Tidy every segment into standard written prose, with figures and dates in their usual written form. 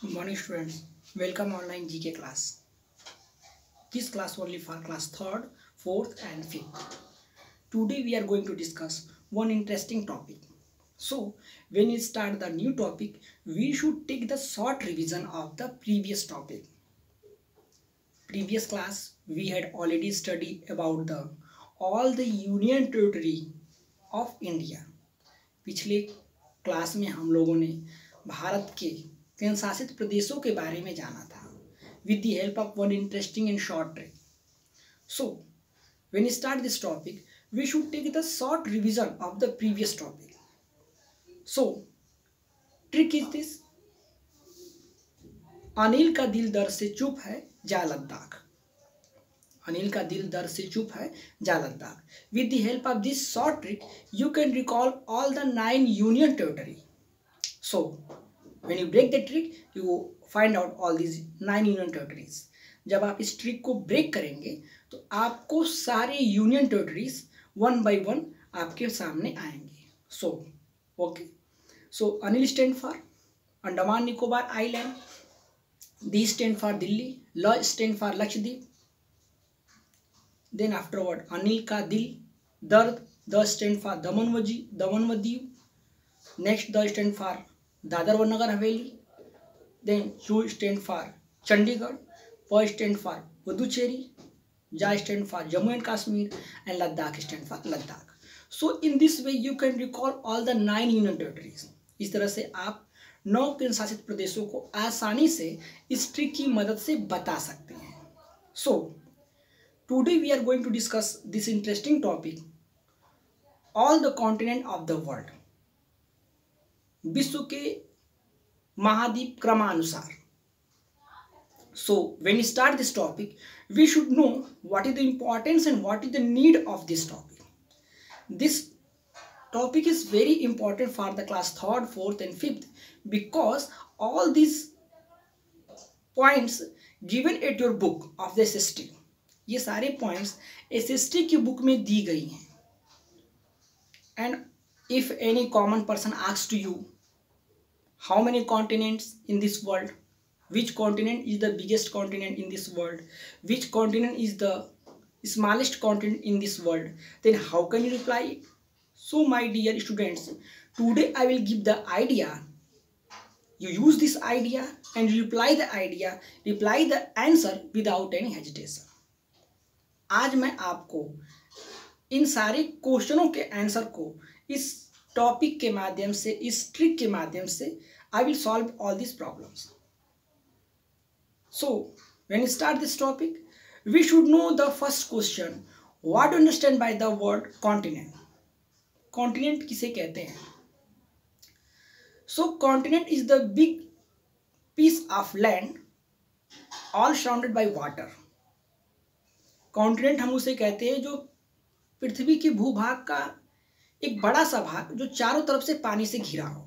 Good morning students. Welcome online GK class. This class only for class 3rd, 4th and 5th. Today we are going to discuss one interesting topic. So when we start the new topic, we should take the short revision of the previous topic. Previous class we had already studied about all the union territory of India. पिछले class में हम लोगों ने भारत के केंद्र शासित प्रदेशों के बारे में जाना था with the help of one interesting and short trick. So, when we start this topic, we should take the short revision of the previous topic. So, trick is this. Anil का दिल दर्द से चुप है जा लद्दाख. अनिल का दिल दर्द से चुप है जा Ladakh. With the help of this short trick, you can recall all the 9 union territory. So, when you break the trick, you find out all these 9 union territories. जब आप इस ट्रिक को ब्रेक करेंगे तो आपको सारे union territories one by one आपके सामने आएंगे. So okay. So Anil stand for Andaman Nicobar island, D stand for Delhi, L stand for Lakshadweep. Then afterward Anil का दिल दर्द, द स्टैंड फॉर दमन व Diu. Next D stand for Dadra व Nagar Haveli. Then U stand for Chandigarh, P stand for Puducherry, J stand for Jammu and Kashmir and Ladakh stand for Ladakh. So in this way you can recall all the 9 union territories. इस तरह से आप 9 केंद्र शासित प्रदेशों को आसानी से इस ट्रिक की मदद से बता सकते हैं. So today we are going to discuss this interesting topic, all the continent of the world. विश्व के महाद्वीप क्रमानुसार. So when we start this topic, we should know what is the importance and what is the need of this topic. This topic is very important for the class 3rd, 4th and 5th because all these points given at your book of the SST, ये सारे points SST की book में दी गई हैं. And if any common person asks to you, how many continents in this world? Which continent is the biggest continent in this world? Which continent is the smallest continent in this world? Then how can you reply it? So my dear students, today I will give the idea. You use this idea and reply the answer without any hesitation. आज मैं आपको इन सारे क्वेश्चनों के answer को इस topic के माध्यम से, इस ट्रिक के माध्यम से I will solve all these problems. So, when we start this topic, we should know the first question. What do you understand by the word continent? Continent किसे कहते हैं? So, continent is the big piece of land all surrounded by water. Continent हम उसे कहते हैं जो पृथ्वी के भूभाग का एक बड़ा सा भाग जो चारों तरफ से पानी से घिरा हो.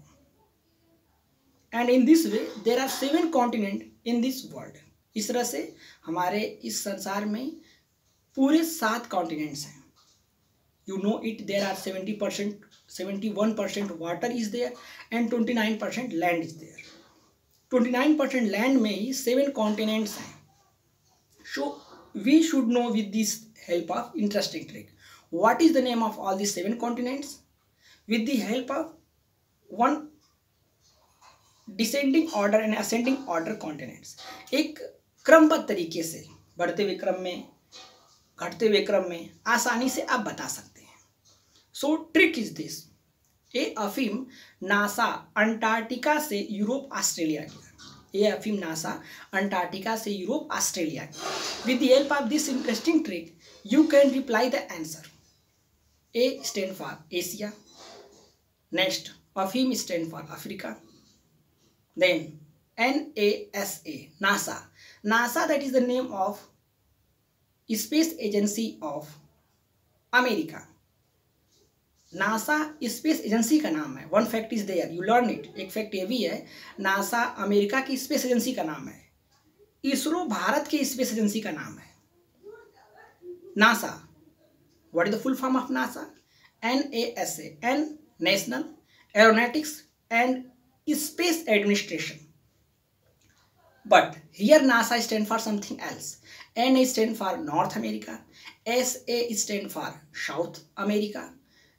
And in this way, there are 7 continents in this world. इस तरह से हमारे इस संसार में पूरे 7 कॉन्टिनेंट्स हैं. You know it, there are 70%, 71% water is there and 29% land is there. 29% land में ही 7 continents हैं. So we should know with this help of interesting trick. What is the name of all these 7 continents? With the help of one descending order and ascending order continents. एक क्रमबद्ध तरीके से बढ़ते हुए क्रम में, घटते हुए क्रम में आसानी से आप बता सकते हैं. So trick is this. A अफीम नासा अंटार्कटिका से यूरोप ऑस्ट्रेलिया गया. With the help of this interesting trick you can reply the answer. A stand for Asia. Next अफीम stand for Africa. Then NASA, NASA that is the name of Space Agency of America. NASA space agency का नाम है. One fact is there, you learn it. एक fact ये भी है, NASA America की space agency का नाम है. इसरो भारत के स्पेस एजेंसी का नाम है. NASA, what is the full form of NASA? NASA, N national aeronautics and space administration. But here NASA stand for something else. NA stand for North America, SA stand for South America,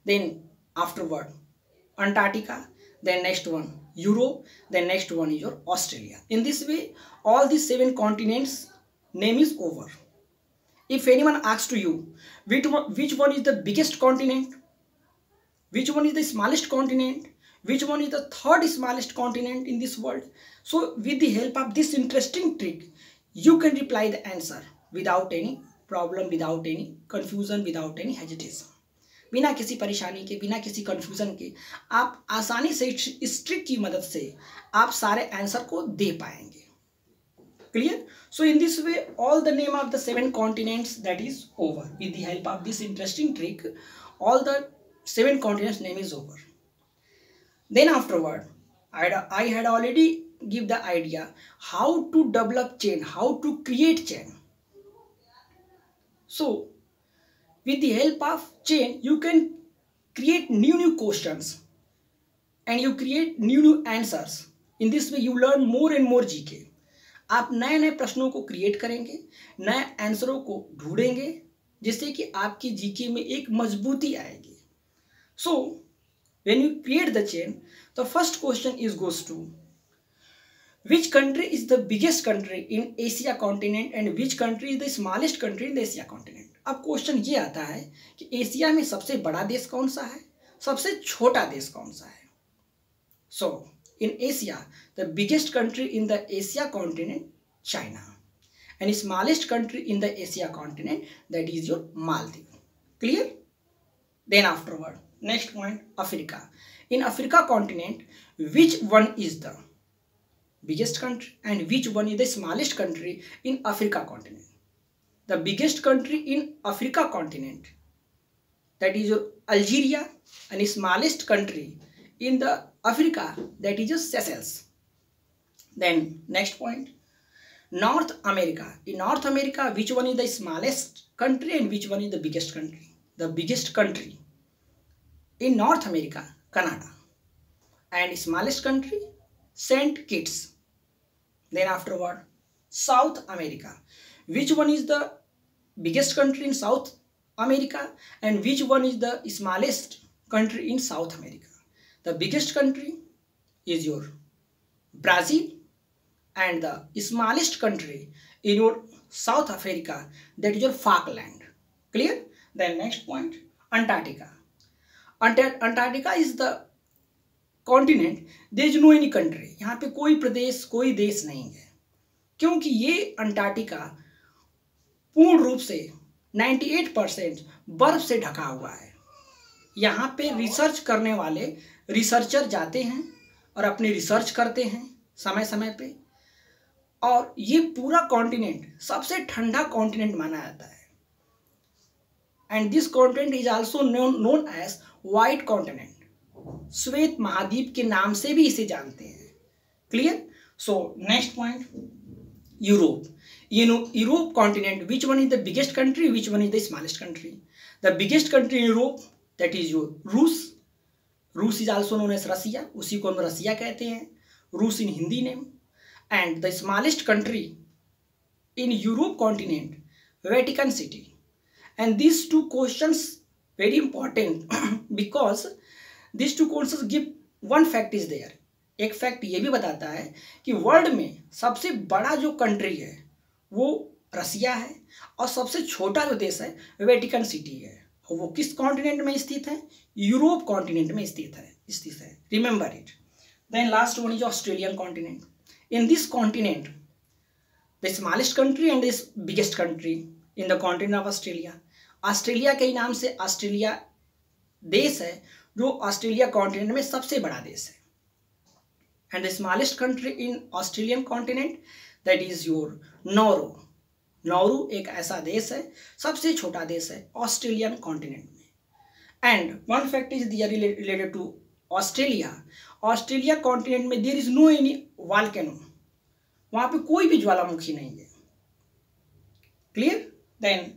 then afterward Antarctica, then next one Europe, then next one is your Australia. In this way, all these 7 continents name is over. If anyone asks to you, which one is the biggest continent, which one is the smallest continent, which one is the third smallest continent in this world, so with the help of this interesting trick, you can reply the answer without any problem, without any confusion, without any hesitation. बिना किसी परेशानी के, बिना किसी confusion के आप आसानी से इस ट्रिक की मदद से आप सारे आंसर को दे पाएंगे. Clear? So in this way, all the name of the 7 continents that is over. With the help of this interesting trick, all the 7 continents name is over. Then afterward, I had already give the idea how to develop chain, how to create chain. So with the help of chain, you can create new questions and you create new answers. In this way, you learn more and more GK. आप नए नए प्रश्नों को create करेंगे, नए आंसरों को ढूंढेंगे, जिससे कि आपकी जीके में एक मजबूती आएगी. So when you create the chain, the first question is goes to which country is the biggest country in Asia continent and which country is the smallest country in the Asia continent. अब question ये आता है कि Asia में सबसे बड़ा देश कौन सा है, सबसे छोटा देश कौन सा है. सो in Asia, the biggest country in the Asia continent, China, and smallest country in the Asia continent, that is your Maldives. Clear? Then afterward, next point, Africa. In Africa continent, which one is the biggest country and which one is the smallest country in Africa continent? The biggest country in Africa continent, that is your Algeria, and smallest country in the Africa, that is just Seychelles. Then next point, North America. In North America, which one is the smallest country and which one is the biggest country? The biggest country in North America, Canada, and smallest country, Saint Kitts. Then afterward, South America. Which one is the biggest country in South America and which one is the smallest country in South America? The biggest country is your Brazil and the smallest country in your South Africa, that is your Falkland. Clear? Then next point, Antarctica. Antarctica is the continent, there is no any country. यहाँ पे कोई प्रदेश, कोई देश नहीं है, क्योंकि ये Antarctica पूर्ण रूप से 98% बर्फ से ढका हुआ है. यहाँ पे रिसर्च करने वाले रिसर्चर जाते हैं और अपने रिसर्च करते हैं समय समय पे, और ये पूरा कॉन्टिनेंट सबसे ठंडा कॉन्टिनेंट माना जाता है. And this continent is also known as white continent. श्वेत महाद्वीप के नाम से भी इसे जानते हैं. Clear? So next point, Europe. Europe continent, which one is the biggest country, which one is the smallest country? The biggest country in Europe, that is your रूस. रूस is also known as Russia, उसी को हम Russia कहते हैं, रूस in Hindi name. And the smallest country in Europe continent, Vatican City. And this two questions very important because this two questions give one fact is there. एक fact ये भी बताता है कि वर्ल्ड में सबसे बड़ा जो कंट्री है वो रसिया है और सबसे छोटा जो देश है वेटिकन सिटी है. और वो किस कॉन्टिनेंट में स्थित है? यूरोप कॉन्टिनेंट में स्थित है. Remember it. Then last one is Australian continent. In this continent the smallest country and this biggest country in the continent of Australia. Australia के नाम से ऑस्ट्रेलिया देश है जो ऑस्ट्रेलिया कॉन्टिनेंट में सबसे बड़ा देश है. And the smallest country in Australian continent, that is your Nauru. Nauru एक ऐसा देश है, सबसे छोटा देश है ऑस्ट्रेलियन कॉन्टिनेंट में. And one fact is there related to Australia. Australia continent में there is no any volcano, वहां पे कोई भी ज्वालामुखी नहीं है. Clear? Then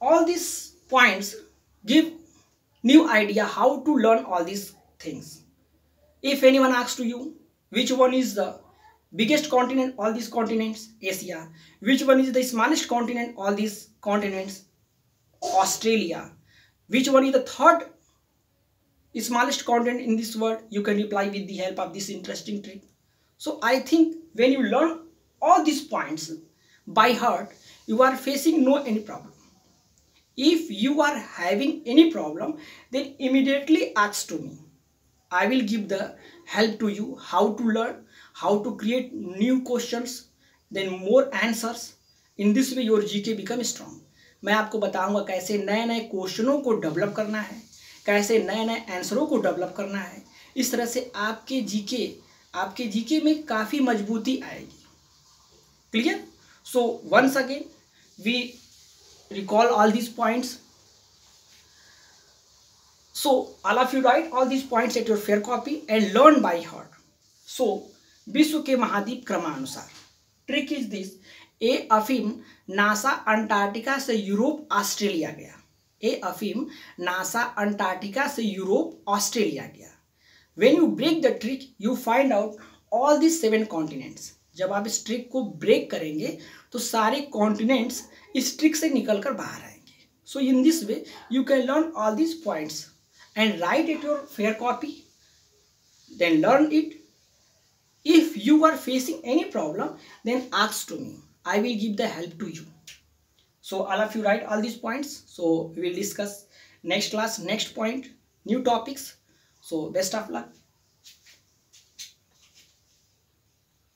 all this points give new idea how to learn all these things. If anyone asks to you which one is the biggest continent, all these continents? Asia. Which one is the smallest continent, all these continents? Australia. Which one is the third smallest continent in this world? You can reply with the help of this interesting trick. So I think when you learn all these points by heart, you are facing no any problem. If you are having any problem, then immediately ask to me. I will give the help to you how to learn, how to create new questions, then more answers. In this way your GK become strong. मैं आपको बताऊंगा कैसे नए नए क्वेश्चनों को develop करना है, कैसे नए नए आंसरों को डेवलप करना है. इस तरह से आपके जीके में काफ़ी मजबूती आएगी. Clear? So once again we recall all these points. So all of you write all these points at your fair copy and learn by heart. So विश्व के महाद्वीप क्रमानुसार. Trick is this. ए अफीम NASA Antarctica से Europe Australia गया. A अफीम NASA Antarctica से Europe Australia गया. When you break the trick, you find out all these 7 continents. जब आप इस ट्रिक को ब्रेक करेंगे तो सारे कॉन्टिनेंट्स इस ट्रिक से निकलकर बाहर आएंगे. So in this way you can learn all this points and write it your fair copy. Then learn it. If you are facing any problem, then ask to me. I will give the help to you. So all of you write all these points. So we will discuss next class, next point, new topics. So best of luck.